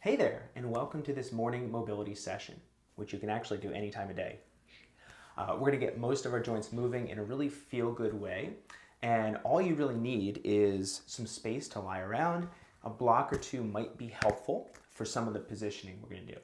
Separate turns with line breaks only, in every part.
Hey there, and welcome to this morning mobility session, which you can actually do any time of day. We're going to get most of our joints moving in a really feel-good way, and all you really need is some space to lie around. A block or two might be helpful for some of the positioning we're going to do.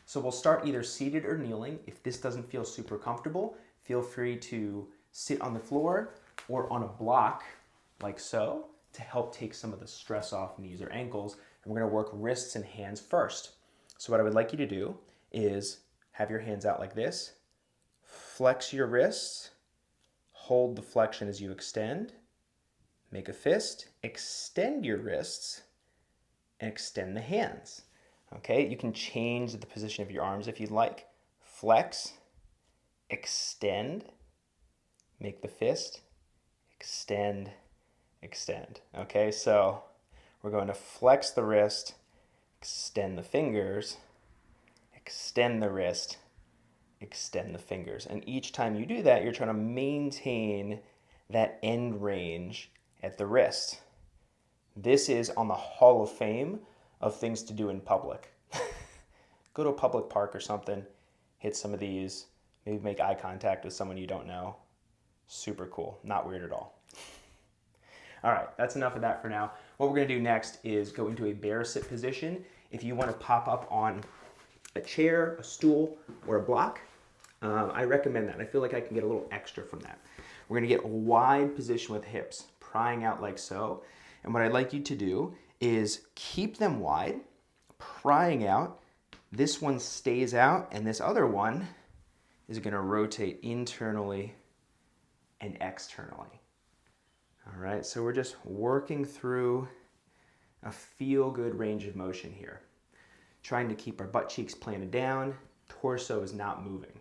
So we'll start either seated or kneeling. If this doesn't feel super comfortable, feel free to sit on the floor or on a block like so to help take some of the stress off knees or ankles. And we're going to work wrists and hands first. So what I would like you to do is have your hands out like this, flex your wrists, hold the flexion as you extend, make a fist, extend your wrists, and extend the hands. Okay, you can change the position of your arms if you'd like. Flex, extend, make the fist, extend, extend. Okay, so we're going to flex the wrist, extend the fingers, extend the wrist, extend the fingers. And each time you do that, you're trying to maintain that end range at the wrist. This is on the Hall of Fame of things to do in public. Go to a public park or something, hit some of these, maybe make eye contact with someone you don't know. Super cool, not weird at all. All right, that's enough of that for now. What we're gonna do next is go into a bear sit position. If you wanna pop up on a chair, a stool, or a block, I recommend that. I feel like I can get a little extra from that. We're gonna get a wide position with hips, prying out like so. And what I'd like you to do is keep them wide, prying out. This one stays out, and this other one is gonna rotate internally and externally. All right, so we're just working through a feel-good range of motion here. Trying to keep our butt cheeks planted down, torso is not moving.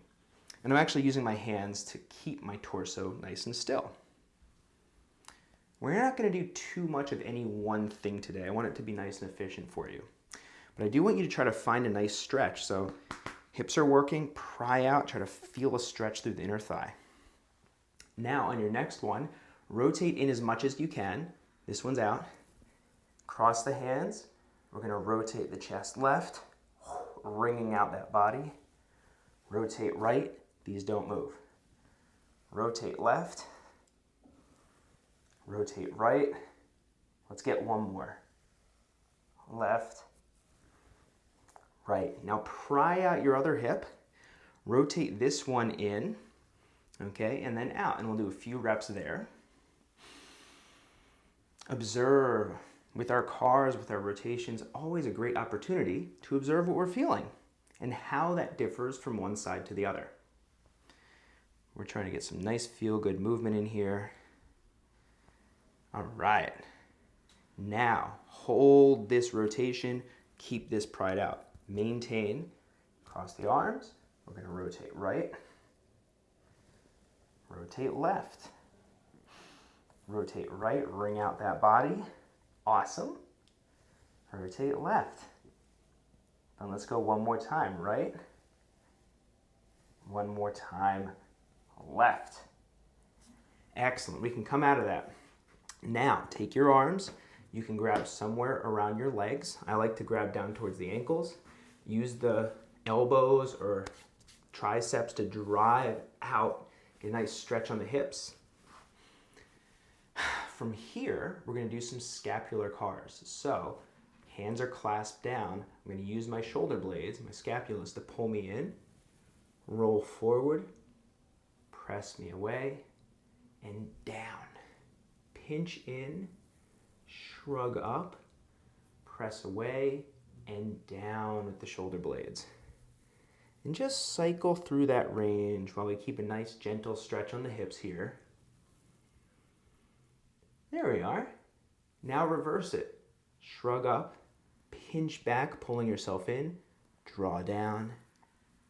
And I'm actually using my hands to keep my torso nice and still. We're not gonna do too much of any one thing today. I want it to be nice and efficient for you. But I do want you to try to find a nice stretch. So hips are working, pry out, try to feel a stretch through the inner thigh. Now on your next one, rotate in as much as you can. This one's out. Cross the hands. We're gonna rotate the chest left, wringing out that body. Rotate right, these don't move. Rotate left, rotate right. Let's get one more. Left, right. Now pry out your other hip. Rotate this one in, okay, and then out. And we'll do a few reps there. Observe. With our cars, with our rotations, always a great opportunity to observe what we're feeling and how that differs from one side to the other. We're trying to get some nice feel-good movement in here. All right. Now, hold this rotation, keep this pried out. Maintain, cross the arms. We're gonna rotate right, rotate left. Rotate right, wring out that body. Awesome. Rotate left. And let's go one more time, right? One more time, left. Excellent, we can come out of that. Now, take your arms. You can grab somewhere around your legs. I like to grab down towards the ankles. Use the elbows or triceps to drive out. Get a nice stretch on the hips. From here, we're going to do some scapular cars. So, hands are clasped down. I'm going to use my shoulder blades, my scapulas, to pull me in, roll forward, press me away, and down. Pinch in, shrug up, press away, and down with the shoulder blades. And just cycle through that range while we keep a nice gentle stretch on the hips here. There we are. Now reverse it. Shrug up, pinch back, pulling yourself in, draw down,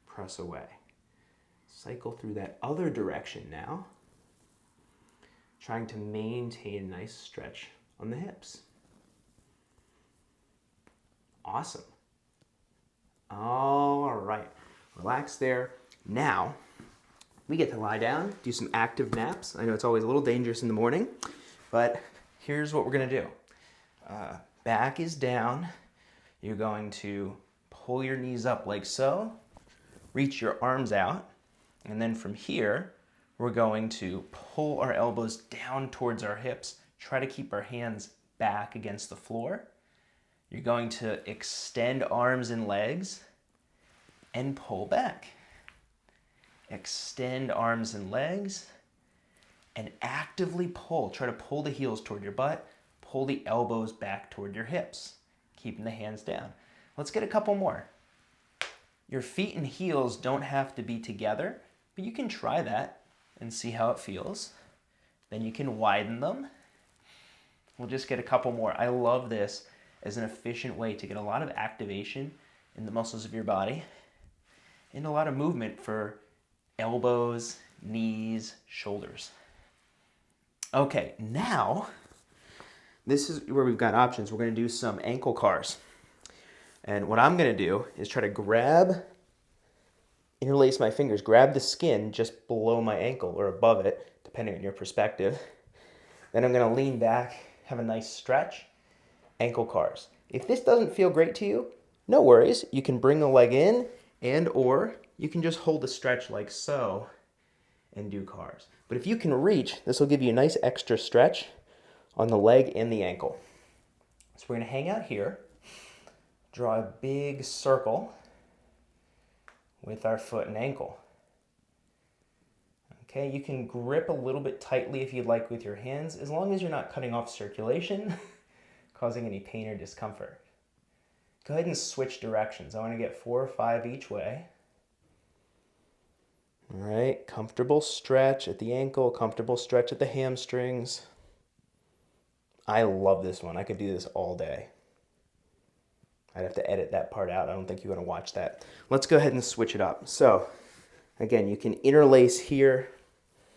press away. Cycle through that other direction now, trying to maintain a nice stretch on the hips. Awesome. All right, relax there. Now, we get to lie down, do some active naps. I know it's always a little dangerous in the morning, but here's what we're gonna do. Back is down. You're going to pull your knees up like so, reach your arms out, and then from here, we're going to pull our elbows down towards our hips, try to keep our hands back against the floor. You're going to extend arms and legs and pull back. Extend arms and legs and actively pull. Try to pull the heels toward your butt, pull the elbows back toward your hips, keeping the hands down. Let's get a couple more. Your feet and heels don't have to be together, but you can try that and see how it feels. Then you can widen them. We'll just get a couple more. I love this as an efficient way to get a lot of activation in the muscles of your body and a lot of movement for elbows, knees, shoulders. Okay, now this is where we've got options. We're going to do some ankle cars. And what I'm going to do is try to interlace my fingers, grab the skin just below my ankle or above it, depending on your perspective. Then I'm going to lean back, have a nice stretch, ankle cars. If this doesn't feel great to you, no worries. You can bring the leg in or you can just hold the stretch like so and do cars. But if you can reach, this will give you a nice extra stretch on the leg and the ankle. So we're going to hang out here, draw a big circle with our foot and ankle. Okay, you can grip a little bit tightly if you'd like with your hands, as long as you're not cutting off circulation, causing any pain or discomfort. Go ahead and switch directions. I want to get 4 or 5 each way. All right, comfortable stretch at the ankle, comfortable stretch at the hamstrings. I love this one. I could do this all day. I'd have to edit that part out. I don't think you want to watch that. Let's go ahead and switch it up. So, again, you can interlace here,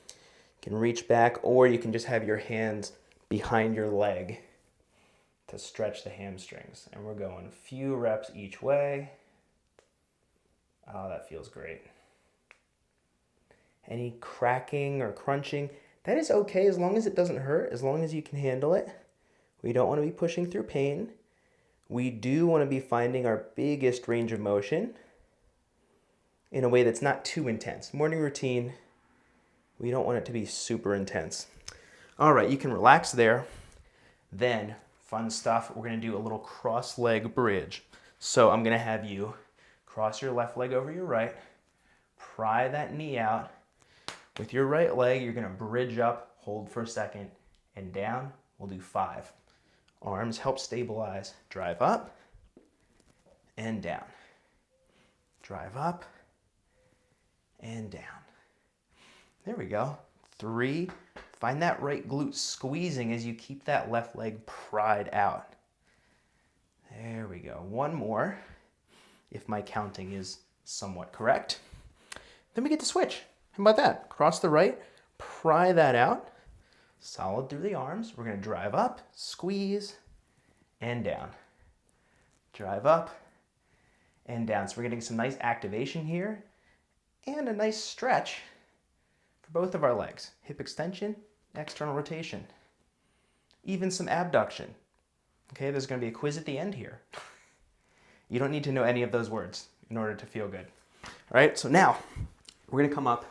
you can reach back, or you can just have your hands behind your leg to stretch the hamstrings. And we're going a few reps each way. Oh, that feels great. Any cracking or crunching, that is okay as long as it doesn't hurt, as long as you can handle it. We don't want to be pushing through pain. We do want to be finding our biggest range of motion in a way that's not too intense. Morning routine, we don't want it to be super intense. All right, you can relax there. Then, fun stuff, we're going to do a little cross leg bridge. So I'm going to have you cross your left leg over your right, pry that knee out. With your right leg, you're going to bridge up, hold for a second, and down. We'll do 5. Arms help stabilize. Drive up and down. Drive up and down. There we go. 3. Find that right glute squeezing as you keep that left leg pried out. There we go. 1 more, if my counting is somewhat correct. Then we get to switch. How about that? Cross the right, pry that out. Solid through the arms. We're going to drive up, squeeze, and down. Drive up and down. So we're getting some nice activation here and a nice stretch for both of our legs. Hip extension, external rotation. Even some abduction. Okay, there's going to be a quiz at the end here. You don't need to know any of those words in order to feel good. All right, so now we're going to come up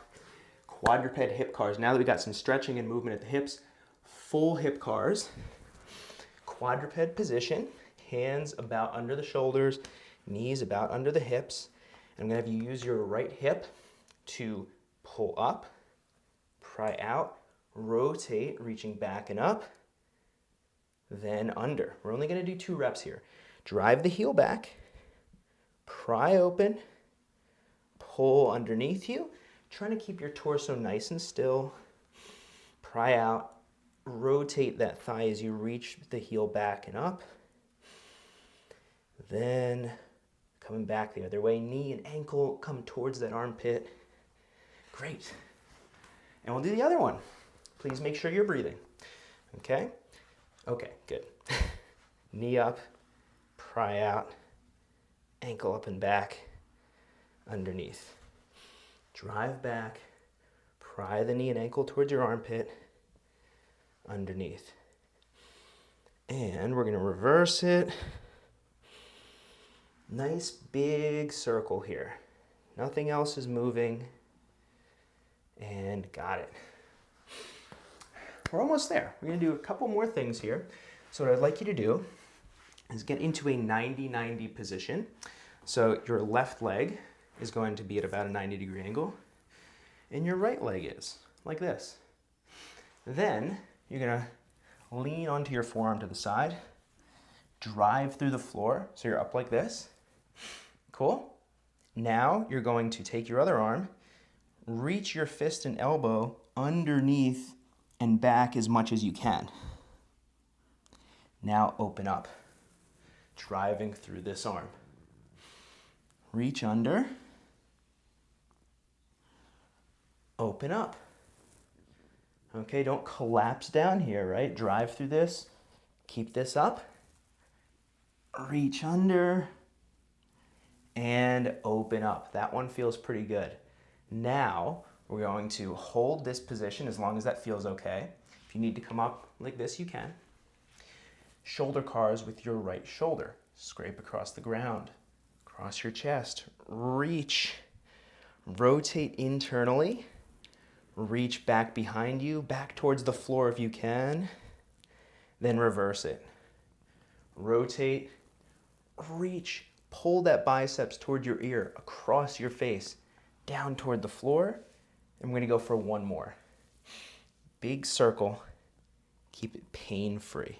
quadruped hip cars. Now that we got some stretching and movement at the hips, full hip cars, quadruped position, hands about under the shoulders, knees about under the hips. I'm going to have you use your right hip to pull up, pry out, rotate, reaching back and up, then under. We're only going to do 2 reps here. Drive the heel back, pry open, pull underneath you, trying to keep your torso nice and still. Pry out, rotate that thigh as you reach the heel back and up. Then coming back the other way, knee and ankle come towards that armpit. Great. And we'll do the other one. Please make sure you're breathing. Okay? Okay, good. Knee up, pry out, ankle up and back, underneath. Drive back, pry the knee and ankle towards your armpit, underneath. And we're going to reverse it. Nice big circle here. Nothing else is moving. And got it. We're almost there. We're going to do a couple more things here. So what I'd like you to do is get into a 90-90 position. So your left leg is going to be at about a 90-degree angle, and your right leg is, like this. Then you're going to lean onto your forearm to the side, drive through the floor, so you're up like this. Cool? Now you're going to take your other arm, reach your fist and elbow underneath and back as much as you can. Now open up, driving through this arm. Reach under, open up. Okay, don't collapse down here, right? Drive through this, keep this up, reach under, and open up. That one feels pretty good. Now, we're going to hold this position as long as that feels okay. If you need to come up like this, you can. Shoulder cars with your right shoulder. Scrape across the ground, across your chest, reach, rotate internally, reach back behind you, back towards the floor if you can, then reverse it. Rotate, reach, pull that biceps toward your ear, across your face, down toward the floor, and we're going to go for one more. Big circle, keep it pain-free.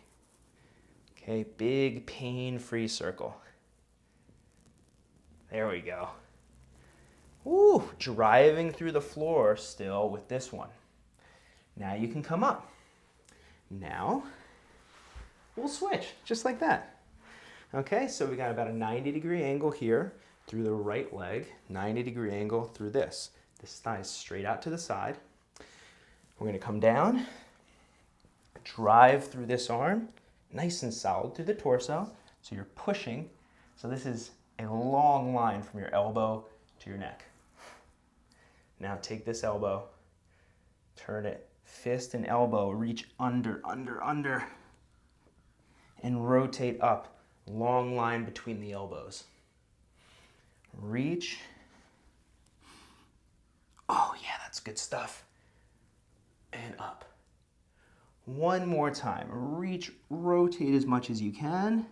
Okay, big pain-free circle. There we go. Woo, driving through the floor still with this one. Now you can come up. Now, we'll switch, just like that. Okay, so we got about a 90-degree angle here through the right leg, 90-degree angle through this. This thigh is straight out to the side. We're gonna come down, drive through this arm, nice and solid through the torso. So you're pushing. So this is a long line from your elbow to your neck. Now take this elbow, turn it, fist and elbow, reach under, under, and rotate up. Long line between the elbows. Reach. Oh yeah, that's good stuff. And up. One more time. Reach, rotate as much as you can.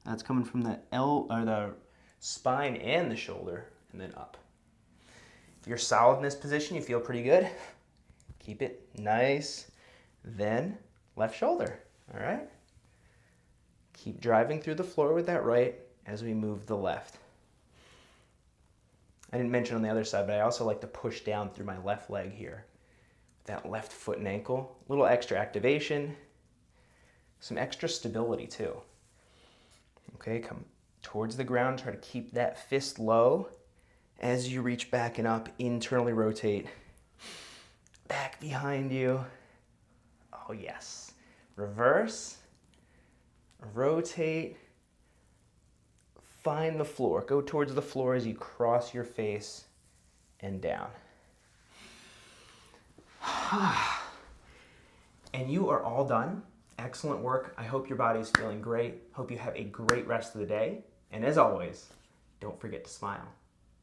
That's coming from the the spine and the shoulder, and then up. If you're solid in this position, you feel pretty good. Keep it nice. Then left shoulder, all right? Keep driving through the floor with that right as we move the left. I didn't mention on the other side, but I also like to push down through my left leg here. That left foot and ankle. A little extra activation. Some extra stability too. Okay, come towards the ground. Try to keep that fist low. As you reach back and up, internally rotate. Back behind you. Oh yes. Reverse. Rotate. Find the floor. Go towards the floor as you cross your face and down. And you are all done. Excellent work. I hope your body's feeling great. Hope you have a great rest of the day. And as always, don't forget to smile.